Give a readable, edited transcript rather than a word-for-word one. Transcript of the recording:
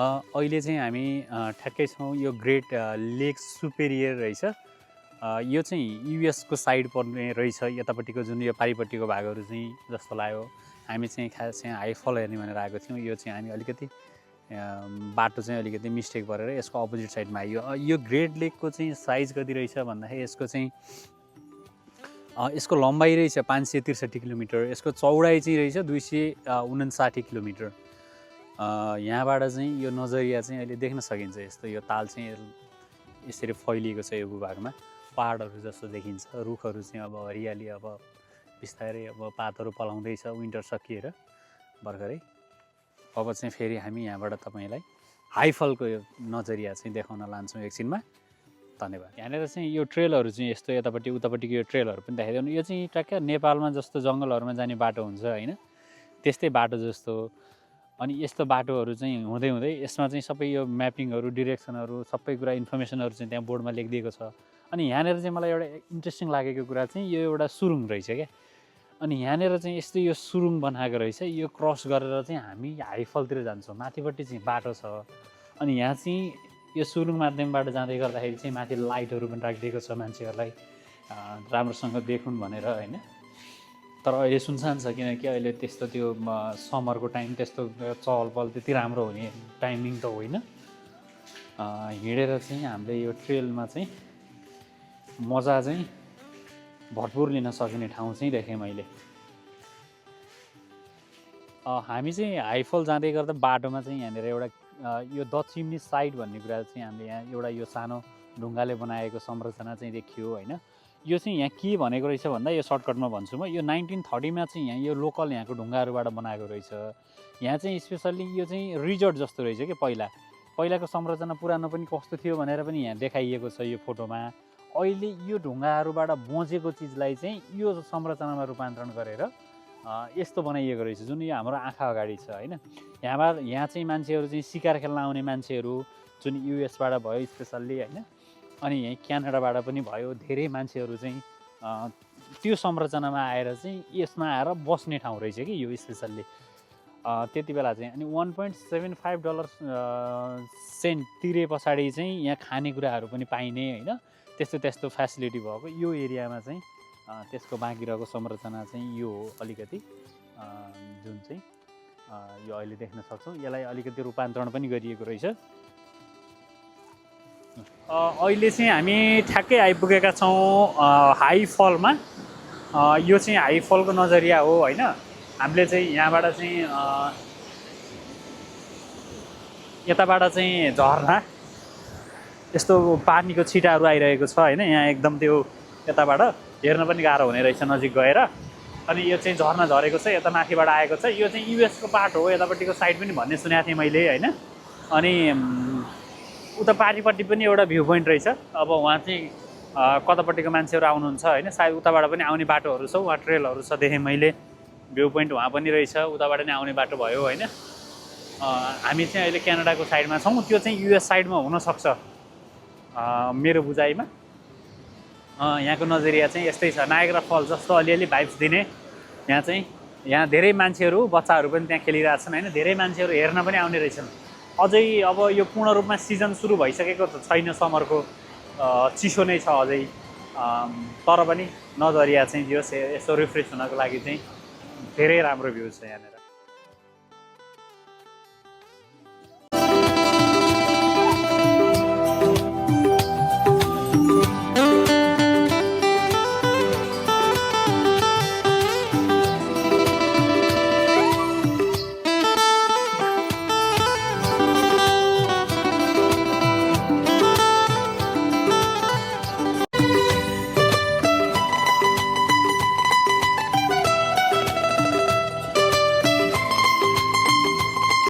अहिले चाहिँ हामी ठ्याक्कै छौँ यो ग्रेट लेक सुपेरियर रहेछ। यो चाहिँ युएसको साइड पर्ने रहेछ, यतापट्टिको जुन यो पारिपट्टिको भागहरू चाहिँ जस्तो लाग्यो। हामी चाहिँ खास चाहिँ हाइफल हेर्ने भनेर आएको थियौँ। यो चाहिँ हामी अलिकति बाटो चाहिँ अलिकति मिस्टेक गरेर यसको अपोजिट साइडमा आयो। यो ग्रेट लेकको चाहिँ साइज कति रहेछ भन्दाखेरि यसको चाहिँ यसको लम्बाइ रहेछ 563 किलोमिटर, यसको चौडाइ चाहिँ रहेछ 259 किलोमिटर। यहाँबाट चाहिँ यो नजरिया चाहिँ अहिले देख्न सकिन्छ। यस्तो यो ताल चाहिँ यसरी फैलिएको छ यो भूभागमा, पहाडहरू जस्तो देखिन्छ। रुखहरू चाहिँ अब हरियाली, अब बिस्तारै अब पातहरू पलाउँदैछ विन्टर सकिएर भर्खरै। अब चाहिँ फेरि हामी यहाँबाट तपाईँलाई हाइफलको यो नजरिया चाहिँ देखाउन लान्छौँ एकछिनमा। धन्यवाद। यहाँनिर चाहिँ यो ट्रेलहरू चाहिँ यस्तो यतापट्टि उतापट्टिको यो ट्रेलहरू पनि देखाइदिउँ। यो चाहिँ ट्याक्क नेपालमा जस्तो जङ्गलहरूमा जाने बाटो हुन्छ होइन, त्यस्तै बाटो जस्तो। अनि यस्तो बाटोहरू चाहिँ हुँदै हुँदै यसमा चाहिँ सबै यो म्यापिङहरू, डिरेक्सनहरू, सबै कुरा इन्फर्मेसनहरू चाहिँ त्यहाँ बोर्डमा लेखिदिएको छ। अनि यहाँनिर चाहिँ मलाई एउटा इन्ट्रेस्टिङ लागेको कुरा चाहिँ यो एउटा सुरुङ रहेछ क्या। अनि यहाँनिर चाहिँ यस्तो यो सुरुङ बनाएको रहेछ। यो क्रस गरेर चाहिँ हामी हाइफलतिर जान्छौँ। माथिपट्टि चाहिँ बाटो छ। अनि यहाँ चाहिँ यो सुरुङ माध्यमबाट जाँदै गर्दाखेरि चाहिँ माथि लाइटहरू पनि राखिदिएको छ मान्छेहरूलाई राम्रोसँग देखुन् भनेर होइन। तर अहिले सुनसान छ, किनकि अहिले त्यस्तो त्यो समरको टाइम त्यस्तो चहल पहल त्यति राम्रो हुने टाइमिङ त होइन। हिँडेर चाहिँ हामीले यो ट्रेलमा चाहिँ मजा चाहिँ भरपुर लिन सकिने ठाउँ चाहिँ देखेँ मैले। हामी चाहिँ हाइफल जाँदै गर्दा बाटोमा चाहिँ यहाँनिर एउटा यो द चिम्नी साइड भन्ने कुरा चाहिँ हामीले यहाँ एउटा यो सानो ढुङ्गाले बनाएको संरचना चाहिँ देखियो होइन। यो चाहिँ यहाँ के भनेको रहेछ भन्दा, यो सर्टकटमा भन्छु म, यो 1930मा चाहिँ यहाँ यो लोकल यहाँको ढुङ्गाहरूबाट बनाएको रहेछ। यहाँ चाहिँ स्पेसल्ली यो चाहिँ रिजोर्ट जस्तो रहेछ कि पहिलाको संरचना पुरानो पनि कस्तो थियो भनेर पनि यहाँ देखाइएको छ यो फोटोमा। अहिले यो ढुङ्गाहरूबाट बचेको चिजलाई चाहिँ यो संरचनामा रूपान्तरण गरेर यस्तो बनाइएको रहेछ जुन यो हाम्रो आँखा अगाडि छ होइन। यहाँ चाहिँ मान्छेहरू चाहिँ शिकार खेल्न आउने मान्छेहरू जुन युएसबाट भयो स्पेसल्ली होइन, अनि यहीँ क्यानाडाबाट पनि भयो, धेरै मान्छेहरू चाहिँ त्यो संरचनामा आएर चाहिँ यसमा आएर बस्ने ठाउँ रहेछ कि यो स्पेसल्ली त्यति बेला चाहिँ। अनि $1.75 सेन्ट तिरे पछाडि चाहिँ यहाँ खानेकुराहरू पनि पाइने होइन, त्यस्तो फेसिलिटी भएको यो एरियामा चाहिँ त्यसको बाँकी रहेको संरचना चाहिँ यो हो अलिकति, जुन चाहिँ यो अहिले देख्न सक्छौँ। यसलाई अलिकति रूपान्तरण पनि गरिएको रहेछ। अहिले चाहिँ हामी ठ्याक्कै आइपुगेका छौँ हाइफलमा। यो चाहिँ हाइफलको नजरिया हो होइन। हामीले चाहिँ यहाँबाट चाहिँ यताबाट चाहिँ झरना यस्तो पानीको छिटाहरू आइरहेको छ होइन। यहाँ एकदम त्यो यताबाट हेर्न पनि गाह्रो हुने रहेछ नजिक गएर। अनि यो चाहिँ झरना झरेको छ, यता माथिबाट आएको छ। यो चाहिँ युएसको पार्ट हो, यतापट्टिको साइड पनि भन्ने सुनेको थिएँ मैले होइन। अनि उता पारिपट्टि पनि एउटा भ्यू पोइन्ट रहेछ। अब वहाँ चाहिँ कतापट्टिको मान्छेहरू आउनुहुन्छ होइन, सायद उताबाट पनि आउने बाटोहरू छ, वहाँ ट्रेलहरू छ देखेँ मैले। भ्यू पोइन्ट वहाँ पनि रहेछ, उताबाट नै आउने बाटो भयो होइन। हामी चाहिँ अहिले क्यानाडाको साइडमा छौँ, त्यो चाहिँ युएस साइडमा हुनसक्छ मेरो बुझाइमा। यहाँको नजरिया चाहिँ यस्तै छ, नायग्रा फल जस्तो अलिअलि भाइब्स दिने। यहाँ धेरै मान्छेहरू, बच्चाहरू पनि त्यहाँ खेलिरहेछन् होइन। धेरै मान्छेहरू हेर्न पनि आउने रहेछन्। अझै अब यो पूर्ण रूपमा सिजन सुरु भइसकेको त छैन, समरको चिसो नै छ अझै। तर पनि नजरिया चाहिँ यसो रिफ्रेस हुनको लागि चाहिँ धेरै राम्रो भ्यू छ यहाँनिर।